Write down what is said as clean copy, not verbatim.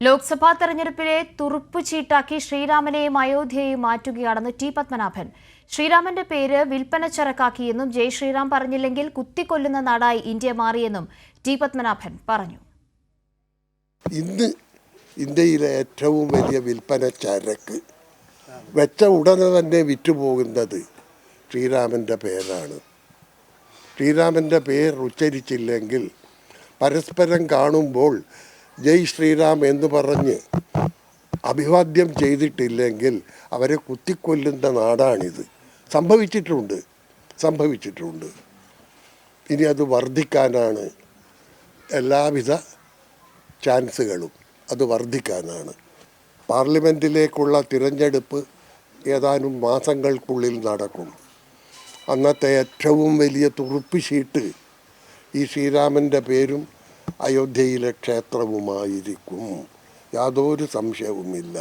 ലോക്സഭാ തെരഞ്ഞെടുപ്പിലെ തുറുപ്പുചീട്ടാക്കി ശ്രീരാമനെയും അയോധ്യയെയും മാറ്റുകയാണെന്ന് ടി പത്മനാഭൻ. ശ്രീരാമന്റെ പേര് വിൽപ്പന ചരക്കാക്കിയെന്നും ജയ് ശ്രീറാം പറഞ്ഞില്ലെങ്കിൽ കുത്തിക്കൊല്ലുന്ന നാടായി ഇന്ത്യ മാറിയെന്നും ടി പത്മനാഭൻ പറഞ്ഞു. ഇന്ന് ഇന്ത്യയിലെ ഏറ്റവും വലിയ വിൽപ്പന ചരക്ക് വെച്ച ഉടനെ തന്നെ വിറ്റുപോകുന്നത് ശ്രീരാമൻ്റെ പേരാണ്. ശ്രീരാമൻ്റെ പേര് ഉച്ചരിച്ചില്ലെങ്കിൽ പരസ്പരം കാണുമ്പോൾ ജയ് ശ്രീറാം എന്ന് പറഞ്ഞ് അഭിവാദ്യം ചെയ്തിട്ടില്ലെങ്കിൽ അവരെ കുത്തിക്കൊല്ലുന്ന നാടാണിത്. സംഭവിച്ചിട്ടുണ്ട്. ഇനി അത് വർദ്ധിക്കാനാണ് എല്ലാവിധ ചാൻസുകളും. അത് വർദ്ധിക്കാനാണ്. പാർലമെൻറ്റിലേക്കുള്ള തിരഞ്ഞെടുപ്പ് ഏതാനും മാസങ്ങൾക്കുള്ളിൽ നടക്കും. അന്നത്തെ ഏറ്റവും വലിയ തുറുപ്പ് ചീട്ട് ഈ ശ്രീരാമൻ്റെ പേരും അയോധ്യയിലെ ക്ഷേത്രവുമായിരിക്കും. യാതൊരു സംശയവുമില്ല.